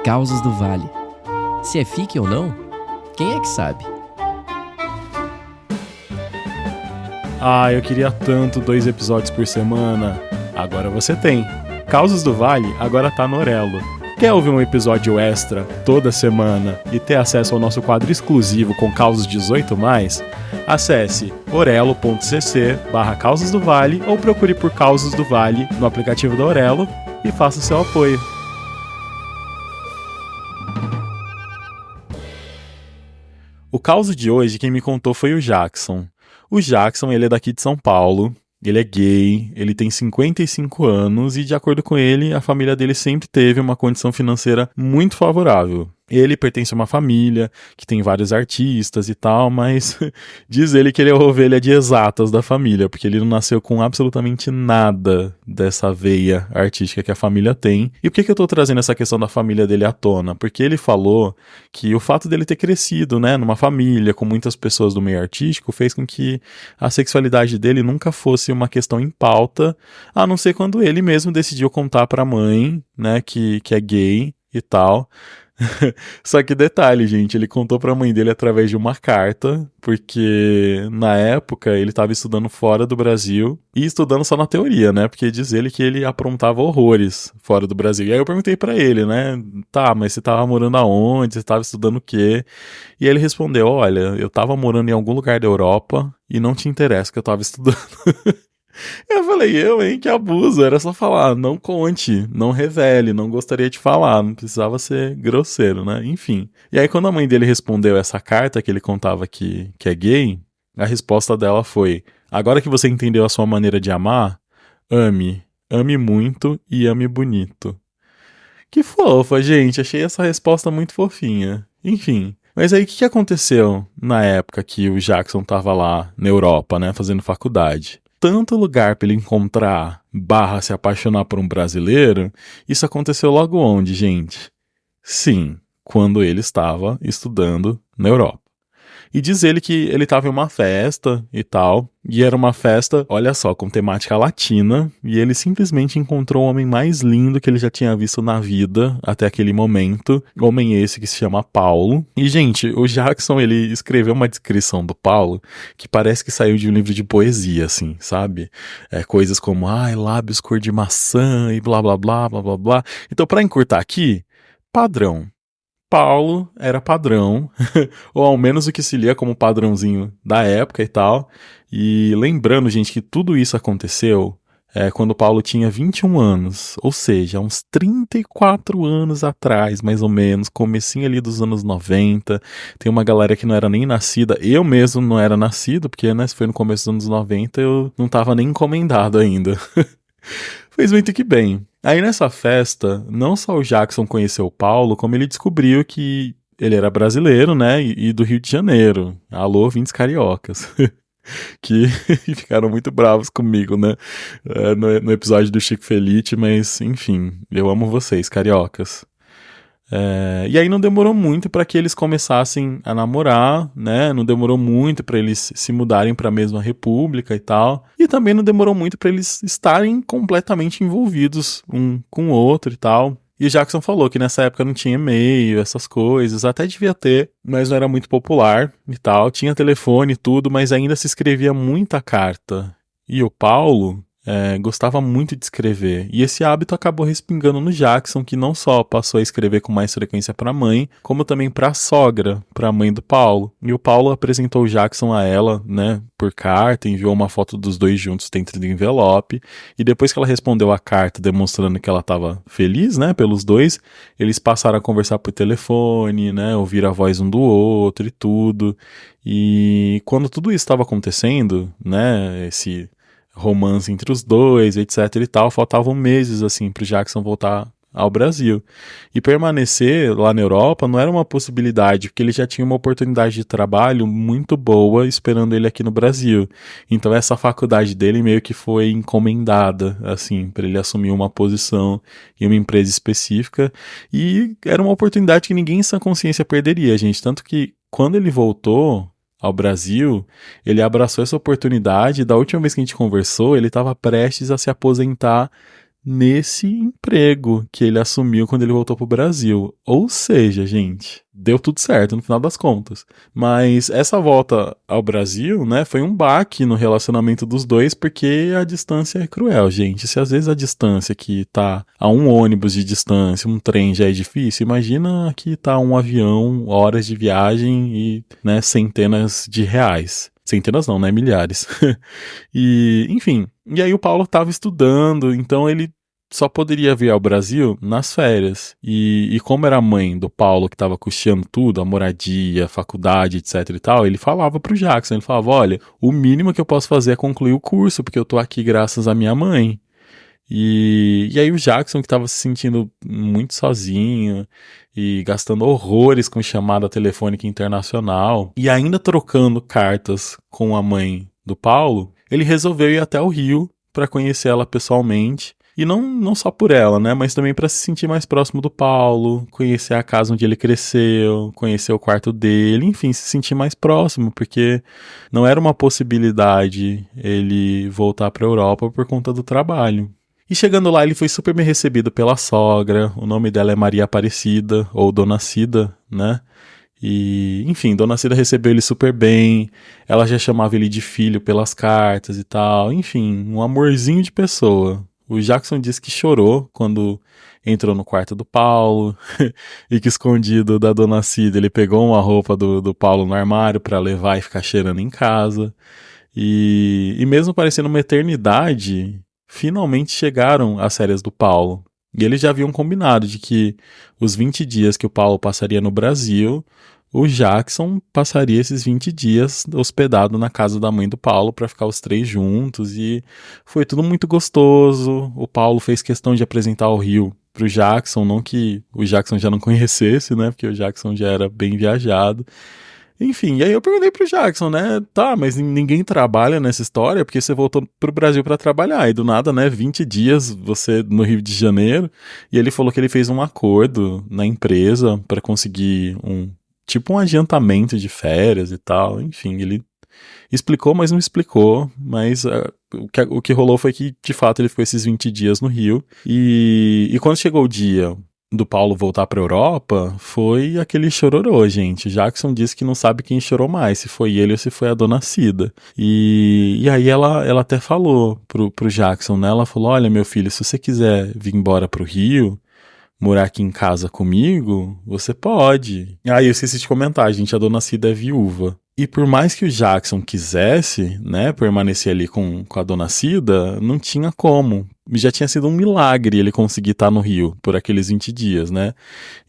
Causas do Vale. Se é fique ou não, quem é que sabe? Ah, eu queria tanto 2 episódios por semana. Agora você tem. Causas do Vale agora tá no Orelo. Quer ouvir um episódio extra toda semana e ter acesso ao nosso quadro exclusivo com Causas 18+? Acesse orelo.cc/Causas do Vale ou procure por Causas do Vale no aplicativo da Orelo e faça seu apoio. O caso de hoje, quem me contou foi o Jackson. O Jackson, ele é daqui de São Paulo, ele é gay, ele tem 55 anos e, de acordo com ele, a família dele sempre teve uma condição financeira muito favorável. Ele pertence a uma família que tem vários artistas e tal, mas diz ele que ele é a ovelha de exatas da família, porque ele não nasceu com absolutamente nada dessa veia artística que a família tem. E por que eu tô trazendo essa questão da família dele à tona? Porque ele falou que o fato dele ter crescido, né, numa família com muitas pessoas do meio artístico fez com que a sexualidade dele nunca fosse uma questão em pauta, a não ser quando ele mesmo decidiu contar pra mãe, né, que é gay e tal. Só que detalhe, gente, ele contou pra mãe dele através de uma carta, porque na época ele tava estudando fora do Brasil e estudando só na teoria, né? Porque diz ele que ele aprontava horrores fora do Brasil. E aí eu perguntei pra ele, né? Tá, mas você tava morando aonde? Você tava estudando o quê? E aí ele respondeu, olha, eu tava morando em algum lugar da Europa e não te interessa que eu tava estudando. Eu falei, hein, que abuso, era só falar, não conte, não revele, não gostaria de falar, não precisava ser grosseiro, né, enfim. E aí quando a mãe dele respondeu essa carta que ele contava que é gay, a resposta dela foi, agora que você entendeu a sua maneira de amar, ame muito e ame bonito. Que fofa, gente, achei essa resposta muito fofinha, enfim. Mas aí o que aconteceu na época que o Jackson tava lá na Europa, né, fazendo faculdade? Tanto lugar para ele encontrar / se apaixonar por um brasileiro, isso aconteceu logo onde, gente? Sim, quando ele estava estudando na Europa. E diz ele que ele estava em uma festa e tal, e era uma festa, olha só, com temática latina, e ele simplesmente encontrou o homem mais lindo que ele já tinha visto na vida até aquele momento, homem esse que se chama Paulo. E, gente, o Jackson, ele escreveu uma descrição do Paulo que parece que saiu de um livro de poesia, assim, sabe? Coisas como, lábios cor de maçã e blá blá blá blá blá blá. Então, pra encurtar aqui, padrão. Paulo era padrão, ou ao menos o que se lia como padrãozinho da época e tal. E lembrando, gente, que tudo isso aconteceu quando Paulo tinha 21 anos, ou seja, uns 34 anos atrás, mais ou menos, comecinho ali dos anos 90. Tem uma galera que não era nem nascida, eu mesmo não era nascido, porque, né, se foi no começo dos anos 90, eu não tava nem encomendado ainda. Fez muito que bem. Aí nessa festa, não só o Jackson conheceu o Paulo, como ele descobriu que ele era brasileiro, né, e do Rio de Janeiro. Alô, ouvintes cariocas. Que ficaram muito bravos comigo, né, no episódio do Chico Felice, mas enfim, eu amo vocês, cariocas. E aí não demorou muito para que eles começassem a namorar, né? Não demorou muito para eles se mudarem para a mesma república e tal. E também não demorou muito para eles estarem completamente envolvidos um com o outro e tal. E o Jackson falou que nessa época não tinha e-mail, essas coisas, até devia ter, mas não era muito popular e tal. Tinha telefone e tudo, mas ainda se escrevia muita carta. E o Paulo gostava muito de escrever, e esse hábito acabou respingando no Jackson, que não só passou a escrever com mais frequência para a mãe, como também para a sogra, para a mãe do Paulo. E o Paulo apresentou o Jackson a ela, né, por carta, enviou uma foto dos dois juntos dentro do envelope, e depois que ela respondeu a carta demonstrando que ela estava feliz, né, pelos dois, eles passaram a conversar por telefone, né, ouvir a voz um do outro e tudo. E quando tudo isso estava acontecendo, né, esse romance entre os dois, etc e tal, faltavam meses, assim, pro Jackson voltar ao Brasil. E permanecer lá na Europa não era uma possibilidade, porque ele já tinha uma oportunidade de trabalho muito boa esperando ele aqui no Brasil. Então essa faculdade dele meio que foi encomendada, assim, para ele assumir uma posição em uma empresa específica, e era uma oportunidade que ninguém em sã consciência perderia, gente. Tanto que quando ele voltou ao Brasil, ele abraçou essa oportunidade. Da última vez que a gente conversou, ele estava prestes a se aposentar nesse emprego que ele assumiu quando ele voltou pro Brasil. Ou seja, gente, deu tudo certo no final das contas. Mas essa volta ao Brasil, né, foi um baque no relacionamento dos dois, porque a distância é cruel, gente. Se às vezes a distância que tá a um ônibus de distância, um trem já é difícil, imagina que tá um avião, horas de viagem e, né, centenas de reais. Centenas não, né? Milhares. E, enfim. E aí o Paulo estava estudando, então ele só poderia vir ao Brasil nas férias. E como era a mãe do Paulo que estava custeando tudo, a moradia, a faculdade, etc e tal, ele falava pro Jackson, ele falava, olha, o mínimo que eu posso fazer é concluir o curso, porque eu tô aqui graças à minha mãe. E aí o Jackson, que estava se sentindo muito sozinho e gastando horrores com chamada telefônica internacional e ainda trocando cartas com a mãe do Paulo, ele resolveu ir até o Rio para conhecer ela pessoalmente. E não só por ela, né? Mas também para se sentir mais próximo do Paulo, conhecer a casa onde ele cresceu, conhecer o quarto dele, enfim, se sentir mais próximo, porque não era uma possibilidade ele voltar para a Europa por conta do trabalho. E chegando lá, ele foi super bem recebido pela sogra, o nome dela é Maria Aparecida, ou Dona Cida, né? E, enfim, Dona Cida recebeu ele super bem, ela já chamava ele de filho pelas cartas e tal, enfim, um amorzinho de pessoa. O Jackson disse que chorou quando entrou no quarto do Paulo e que escondido da Dona Cida ele pegou uma roupa do Paulo no armário pra levar e ficar cheirando em casa. E mesmo parecendo uma eternidade, finalmente chegaram as férias do Paulo. E eles já haviam combinado de que os 20 dias que o Paulo passaria no Brasil, o Jackson passaria esses 20 dias hospedado na casa da mãe do Paulo para ficar os três juntos. E foi tudo muito gostoso. O Paulo fez questão de apresentar o Rio pro Jackson, não que o Jackson já não conhecesse, né? Porque o Jackson já era bem viajado. Enfim, e aí eu perguntei pro Jackson, né? Tá, mas ninguém trabalha nessa história porque você voltou pro Brasil pra trabalhar. E do nada, né? 20 dias você no Rio de Janeiro. E ele falou que ele fez um acordo na empresa pra conseguir um adiantamento de férias e tal. Enfim, ele explicou, mas não explicou. Mas o que rolou foi que, de fato, ele ficou esses 20 dias no Rio. E quando chegou o dia do Paulo voltar pra Europa, foi aquele chororô, gente. Jackson disse que não sabe quem chorou mais, se foi ele ou se foi a Dona Cida. E aí ela até falou pro Jackson, né? Ela falou, olha, meu filho, se você quiser vir embora pro Rio, morar aqui em casa comigo, você pode. Aí eu esqueci de comentar, gente, a Dona Cida é viúva. E por mais que o Jackson quisesse, né, permanecer ali com a Dona Cida, não tinha como. Já tinha sido um milagre ele conseguir estar no Rio por aqueles 20 dias, né?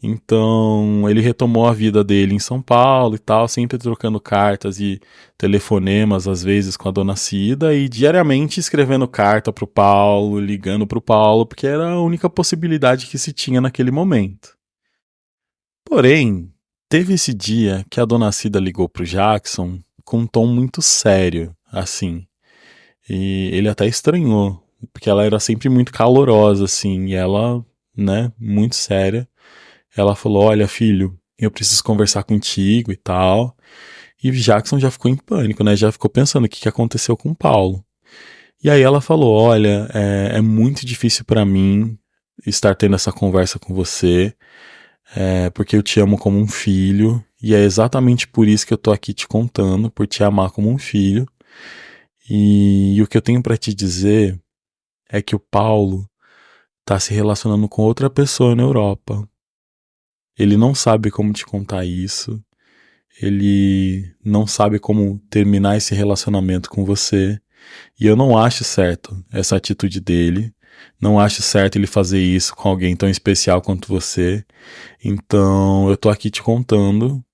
Então, ele retomou a vida dele em São Paulo e tal, sempre trocando cartas e telefonemas, às vezes, com a Dona Cida, e diariamente escrevendo carta pro Paulo, ligando pro Paulo, porque era a única possibilidade que se tinha naquele momento. Porém, teve esse dia que a Dona Cida ligou pro Jackson com um tom muito sério, assim. E ele até estranhou, porque ela era sempre muito calorosa, assim, e ela, né, muito séria. Ela falou, olha, filho, eu preciso conversar contigo e tal. E Jackson já ficou em pânico, né, já ficou pensando o que aconteceu com o Paulo. E aí ela falou, olha, é muito difícil pra mim estar tendo essa conversa com você, porque eu te amo como um filho, e é exatamente por isso que eu tô aqui te contando, por te amar como um filho. E o que eu tenho pra te dizer é que o Paulo tá se relacionando com outra pessoa na Europa. Ele não sabe como te contar isso. Ele não sabe como terminar esse relacionamento com você. E eu não acho certo essa atitude dele. Não acho certo ele fazer isso com alguém tão especial quanto você. Então eu tô aqui te contando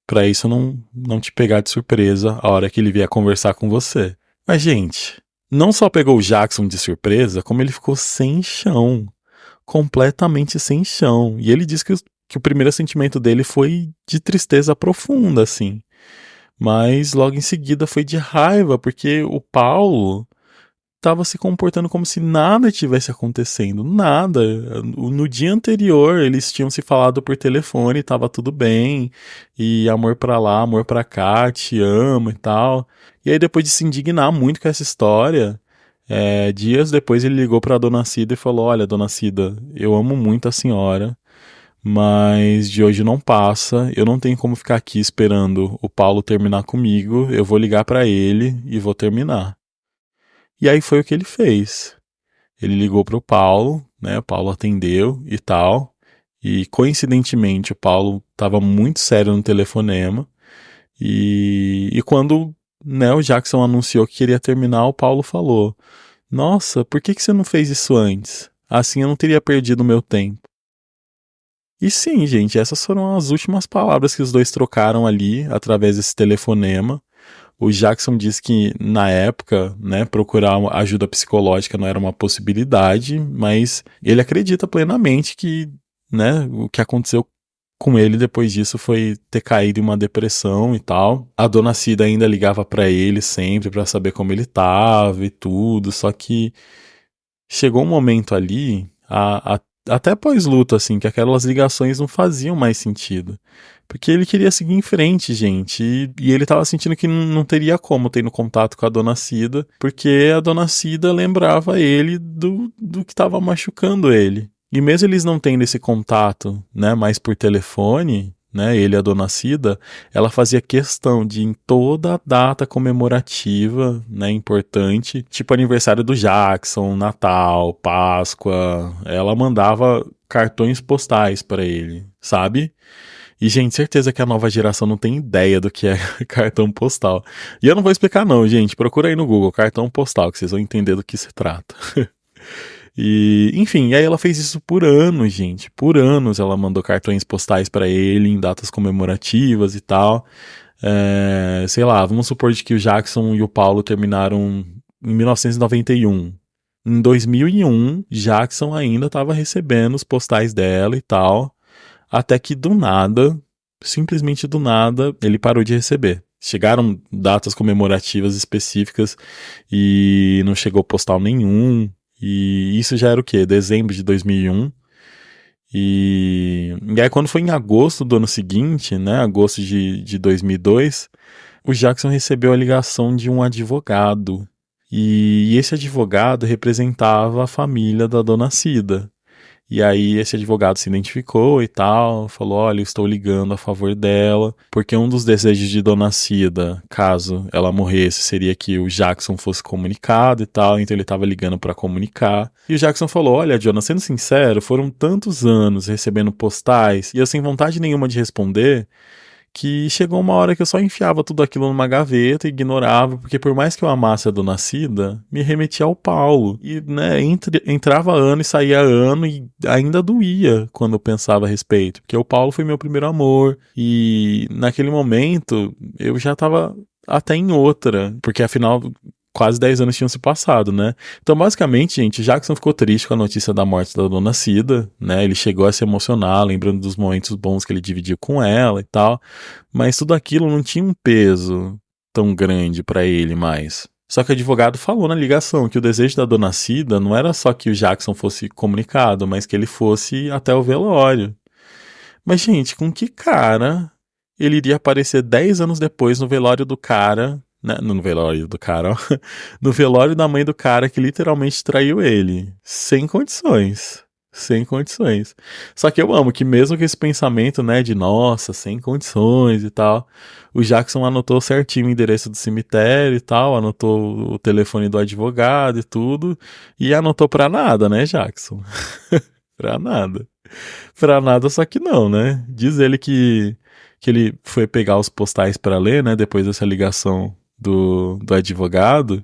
pra isso não te pegar de surpresa a hora que ele vier conversar com você. Mas, gente, não só pegou o Jackson de surpresa, como ele ficou sem chão. Completamente sem chão. E ele disse que o primeiro sentimento dele foi de tristeza profunda, assim. Mas logo em seguida foi de raiva, porque o Paulo estava se comportando como se nada tivesse acontecendo. Nada. No dia anterior, eles tinham se falado por telefone, estava tudo bem. E amor pra lá, amor pra cá, te amo e tal. E aí, depois de se indignar muito com essa história, Dias depois ele ligou pra dona Cida e falou: olha, dona Cida, eu amo muito a senhora, mas de hoje não passa, eu não tenho como ficar aqui esperando o Paulo terminar comigo, eu vou ligar pra ele e vou terminar. E aí foi o que ele fez. Ele ligou pro Paulo, né? O Paulo atendeu e tal. E coincidentemente o Paulo estava muito sério no telefonema. E quando, né, o Jackson anunciou que queria terminar, o Paulo falou: nossa, por que você não fez isso antes? Assim eu não teria perdido o meu tempo. E sim, gente, essas foram as últimas palavras que os dois trocaram ali através desse telefonema. O Jackson disse que na época, né, procurar ajuda psicológica não era uma possibilidade, mas ele acredita plenamente que, né, o que aconteceu com ele depois disso foi ter caído em uma depressão e tal. A dona Cida ainda ligava pra ele sempre pra saber como ele tava e tudo, só que chegou um momento ali, até pós-luto, assim, que aquelas ligações não faziam mais sentido. Porque ele queria seguir em frente, gente. E ele tava sentindo que não teria como ter no contato com a dona Cida, porque a dona Cida lembrava ele do que tava machucando ele. E mesmo eles não tendo esse contato, né, mais por telefone, né, ele e a dona Cida, ela fazia questão de em toda data comemorativa, né, importante, tipo aniversário do Jackson, Natal, Páscoa, ela mandava cartões postais para ele, sabe? E, gente, certeza que a nova geração não tem ideia do que é cartão postal. E eu não vou explicar não, gente, procura aí no Google, cartão postal, que vocês vão entender do que se trata. E, enfim, aí ela fez isso por anos, gente. Por anos ela mandou cartões postais pra ele em datas comemorativas e tal. Sei lá, vamos supor de que o Jackson e o Paulo terminaram em 1991. Em 2001, Jackson ainda estava recebendo os postais dela e tal. Até que do nada, simplesmente do nada, ele parou de receber. Chegaram datas comemorativas específicas e não chegou postal nenhum. E isso já era o quê? Dezembro de 2001. E aí quando foi em agosto do ano seguinte, né, agosto de 2002, o Jackson recebeu a ligação de um advogado. E esse advogado representava a família da dona Cida. E aí esse advogado se identificou e tal, falou: olha, eu estou ligando a favor dela, porque um dos desejos de dona Cida, caso ela morresse, seria que o Jackson fosse comunicado e tal, então ele estava ligando para comunicar. E o Jackson falou: olha, Jonah, sendo sincero, foram tantos anos recebendo postais e eu sem vontade nenhuma de responder, que chegou uma hora que eu só enfiava tudo aquilo numa gaveta e ignorava, porque por mais que eu amasse a dona Cida, me remetia ao Paulo. E, né, entrava ano e saía ano e ainda doía quando eu pensava a respeito, porque o Paulo foi meu primeiro amor e naquele momento eu já tava até em outra, porque afinal quase 10 anos tinham se passado, né? Então, basicamente, gente, Jackson ficou triste com a notícia da morte da dona Cida, né? Ele chegou a se emocionar, lembrando dos momentos bons que ele dividiu com ela e tal, mas tudo aquilo não tinha um peso tão grande pra ele mais. Só que o advogado falou na ligação que o desejo da dona Cida não era só que o Jackson fosse comunicado, mas que ele fosse até o velório. Mas, gente, com que cara ele iria aparecer 10 anos depois no velório do cara, né? No velório do cara, ó. No velório da mãe do cara que literalmente traiu ele. Sem condições. Sem condições. Só que eu amo que mesmo com esse pensamento, né, de nossa, sem condições e tal, o Jackson anotou certinho o endereço do cemitério e tal, anotou o telefone do advogado e tudo, e anotou pra nada, né, Jackson? Pra nada. Pra nada, só que não, né? Diz ele que ele foi pegar os postais pra ler, né, depois dessa ligação do advogado.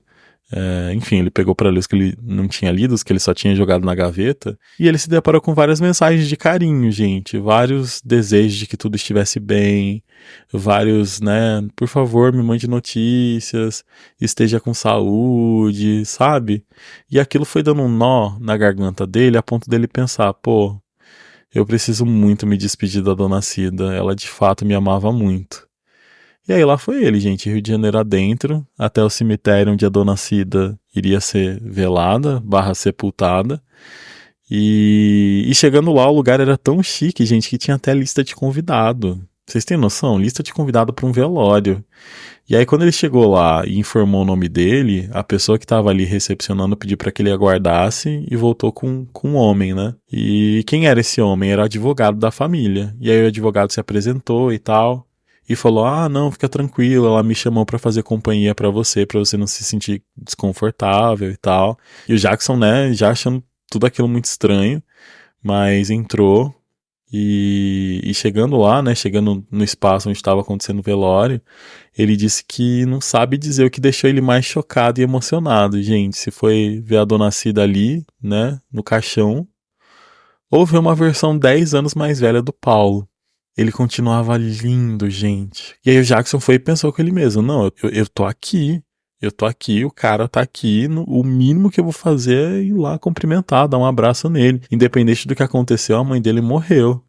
Enfim, ele pegou pra ler os que ele não tinha lido, os que ele só tinha jogado na gaveta. E ele se deparou com várias mensagens de carinho, gente. Vários desejos de que tudo estivesse bem. Vários, né? Por favor, me mande notícias. Esteja com saúde, sabe? E aquilo foi dando um nó na garganta dele, a ponto dele pensar: pô, eu preciso muito me despedir da dona Cida. Ela de fato me amava muito. E aí lá foi ele, gente, Rio de Janeiro adentro, até o cemitério onde a dona Cida iria ser velada, sepultada. E chegando lá, o lugar era tão chique, gente, que tinha até lista de convidado. Vocês têm noção? Lista de convidado para um velório. E aí, quando ele chegou lá e informou o nome dele, a pessoa que tava ali recepcionando pediu para que ele aguardasse e voltou com um homem, né? E quem era esse homem? Era o advogado da família. E aí o advogado se apresentou e tal. E falou: "Ah, não, fica tranquilo, ela me chamou pra fazer companhia pra você não se sentir desconfortável e tal". E o Jackson, né, já achando tudo aquilo muito estranho, mas entrou e chegando lá, né, chegando no espaço onde estava acontecendo o velório, ele disse que não sabe dizer o que deixou ele mais chocado e emocionado, gente. Se foi ver a Dona Cida ali, né, no caixão, ou ver uma versão 10 anos mais velha do Paulo. Ele continuava lindo, gente. E aí o Jackson foi e pensou com ele mesmo: não, eu tô aqui. Eu tô aqui, o cara tá aqui. O mínimo que eu vou fazer é ir lá cumprimentar, dar um abraço nele. Independente do que aconteceu, a mãe dele morreu.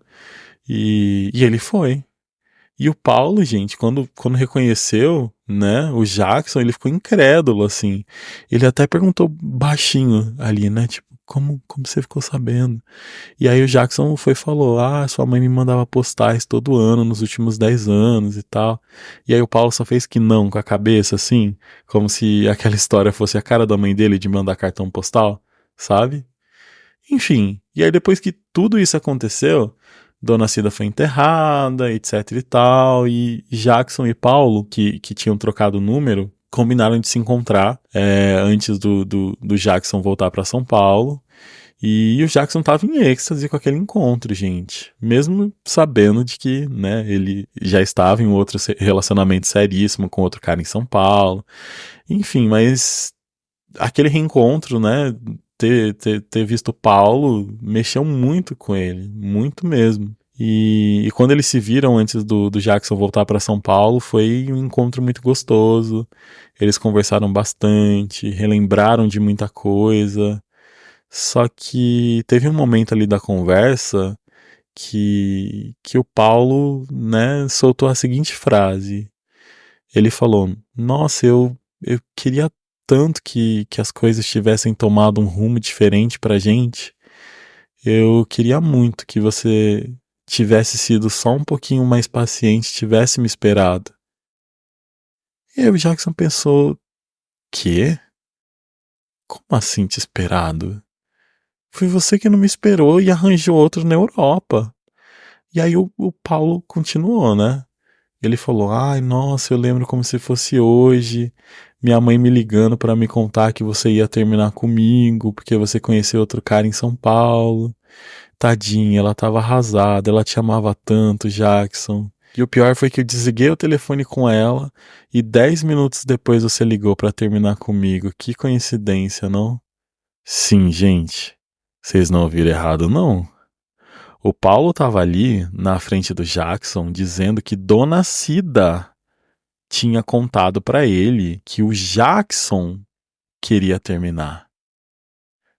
E ele foi. E o Paulo, gente, quando reconheceu, né, o Jackson, ele ficou incrédulo, assim. Ele até perguntou baixinho ali, né, tipo, como você ficou sabendo? E aí o Jackson foi e falou: "Ah, sua mãe me mandava postais todo ano nos últimos 10 anos e tal". E aí o Paulo só fez que não com a cabeça, assim, como se aquela história fosse a cara da mãe dele de mandar cartão postal, sabe? Enfim, e aí depois que tudo isso aconteceu, Dona Cida foi enterrada, etc e tal, e Jackson e Paulo, que tinham trocado o número, combinaram de se encontrar antes do Jackson voltar para São Paulo. E o Jackson tava em êxtase com aquele encontro, gente. Mesmo sabendo de que, né, ele já estava em outro relacionamento seríssimo com outro cara em São Paulo. Enfim, mas aquele reencontro, né, ter visto o Paulo mexeu muito com ele, muito mesmo. E quando eles se viram antes do Jackson voltar para São Paulo, foi um encontro muito gostoso. Eles conversaram bastante, relembraram de muita coisa. Só que teve um momento ali da conversa que o Paulo, né, soltou a seguinte frase. Ele falou: "Nossa, eu queria tanto que as coisas tivessem tomado um rumo diferente pra gente. Eu queria muito que você tivesse sido só um pouquinho mais paciente, tivesse me esperado". E aí o Jackson pensou: "Quê? Como assim te esperado? Foi você que não me esperou e arranjou outro na Europa". E aí o Paulo continuou, né? Ele falou: "Ai, nossa, eu lembro como se fosse hoje, minha mãe me ligando pra me contar que você ia terminar comigo, porque você conheceu outro cara em São Paulo. Tadinha, ela tava arrasada, ela te amava tanto, Jackson. E o pior foi que eu desliguei o telefone com ela e 10 minutos depois você ligou pra terminar comigo. Que coincidência, não?" Sim, gente, vocês não ouviram errado, não. O Paulo tava ali na frente do Jackson dizendo que Dona Cida tinha contado pra ele que o Jackson queria terminar.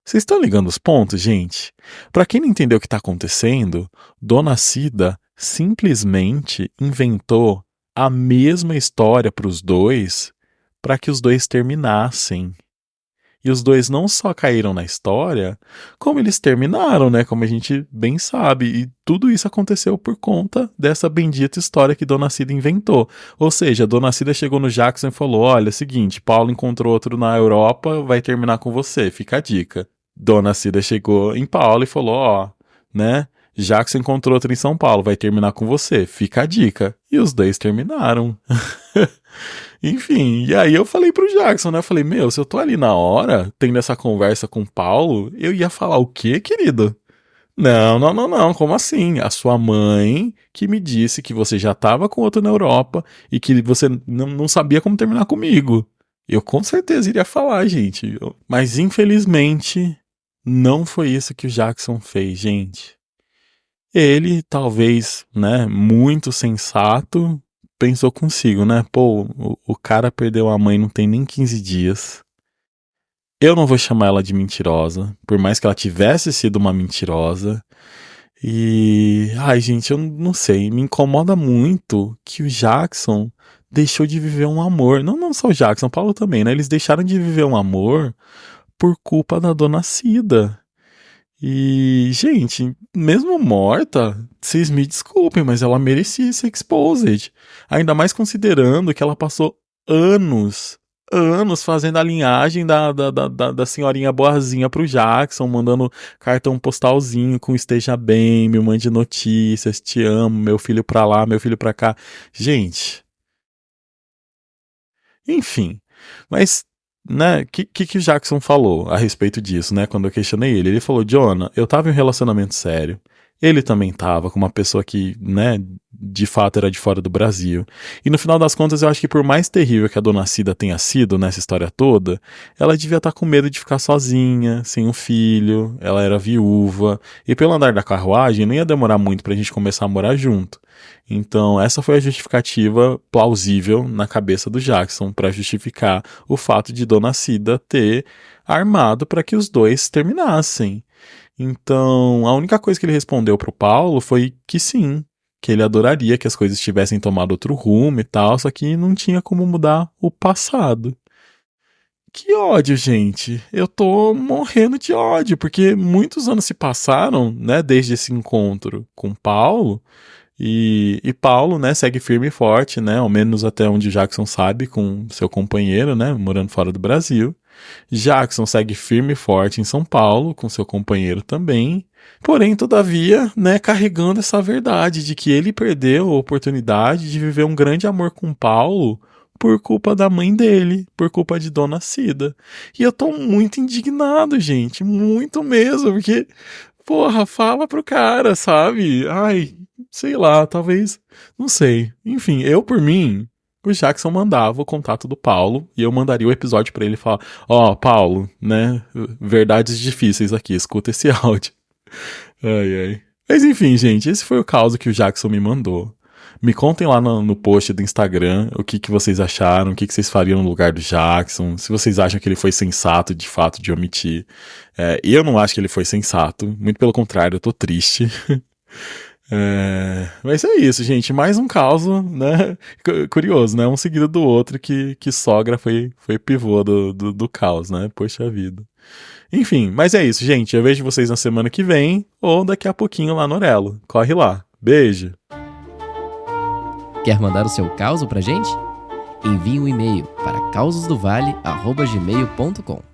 Vocês estão ligando os pontos, gente? Pra quem não entendeu o que tá acontecendo, Dona Cida simplesmente inventou a mesma história pros dois pra que os dois terminassem. E os dois não só caíram na história, como eles terminaram, né? Como a gente bem sabe. E tudo isso aconteceu por conta dessa bendita história que Dona Cida inventou. Ou seja, Dona Cida chegou no Jackson e falou: "Olha, é o seguinte, Paulo encontrou outro na Europa, vai terminar com você, fica a dica". Dona Cida chegou em Paulo e falou: "Ó, né? Jackson encontrou outro em São Paulo, vai terminar com você, fica a dica". E os dois terminaram. Enfim, e aí eu falei pro Jackson, né? Eu falei: "Meu, se eu tô ali na hora, tendo essa conversa com o Paulo, eu ia falar o quê, querido? Não, não, não, não, como assim? A sua mãe que me disse que você já tava com outro na Europa e que você não sabia como terminar comigo". Eu com certeza iria falar, gente. Mas infelizmente, não foi isso que o Jackson fez, gente. Ele, talvez, né, muito sensato, pensou consigo, né? Pô, o cara perdeu a mãe não tem nem 15 dias. Eu não vou chamar ela de mentirosa, por mais que ela tivesse sido uma mentirosa. E, ai, gente, eu não sei, me incomoda muito que o Jackson deixou de viver um amor. Não só o Jackson, Paulo também, né? Eles deixaram de viver um amor por culpa da Dona Cida. E, gente, mesmo morta, vocês me desculpem, mas ela merecia ser exposed. Ainda mais considerando que ela passou anos, anos fazendo a linhagem da senhorinha boazinha pro Jackson, mandando cartão postalzinho com esteja bem, me mande notícias, te amo, meu filho pra lá, meu filho pra cá. Gente, enfim, mas, né, que o Jackson falou a respeito disso, né, quando eu questionei ele? Ele falou, Jonah, eu tava em um relacionamento sério, ele também tava com uma pessoa que, né, de fato era de fora do Brasil. E no final das contas, eu acho que por mais terrível que a Dona Cida tenha sido nessa história toda, ela devia estar com medo de ficar sozinha, sem um filho, ela era viúva, e pelo andar da carruagem, não ia demorar muito pra gente começar a morar junto. Então, essa foi a justificativa plausível na cabeça do Jackson para justificar o fato de Dona Cida ter armado para que os dois terminassem. Então, a única coisa que ele respondeu pro Paulo foi que sim, que ele adoraria que as coisas tivessem tomado outro rumo e tal, só que não tinha como mudar o passado. Que ódio, gente. Eu tô morrendo de ódio, porque muitos anos se passaram, né, desde esse encontro com Paulo. E Paulo, né, segue firme e forte, né, ao menos até onde Jackson sabe, com seu companheiro, né, morando fora do Brasil. Jackson segue firme e forte em São Paulo, com seu companheiro também. Porém, todavia, né, carregando essa verdade de que ele perdeu a oportunidade de viver um grande amor com Paulo por culpa da mãe dele, por culpa de Dona Cida. E eu tô muito indignado, gente, muito mesmo, porque, porra, fala pro cara, sabe? Ai, sei lá, talvez, não sei. Enfim, eu por mim, o Jackson mandava o contato do Paulo e eu mandaria o episódio pra ele falar: ó, Paulo, né, verdades difíceis aqui, escuta esse áudio. Ai, ai. Mas enfim, gente, esse foi o caso que o Jackson me mandou. Me contem lá no post do Instagram o que vocês acharam, o que vocês fariam no lugar do Jackson, se vocês acham que ele foi sensato de fato de omitir. Eu não acho que ele foi sensato, muito pelo contrário, eu tô triste. Mas é isso, gente. Mais um caso, né? Curioso, né? Um seguido do outro que sogra foi pivô do caos, né? Poxa vida. Enfim, mas é isso, gente. Eu vejo vocês na semana que vem ou daqui a pouquinho lá no Orelo. Corre lá. Beijo. Quer mandar o seu caos pra gente? Envie um e-mail para causosdovale@gmail.com.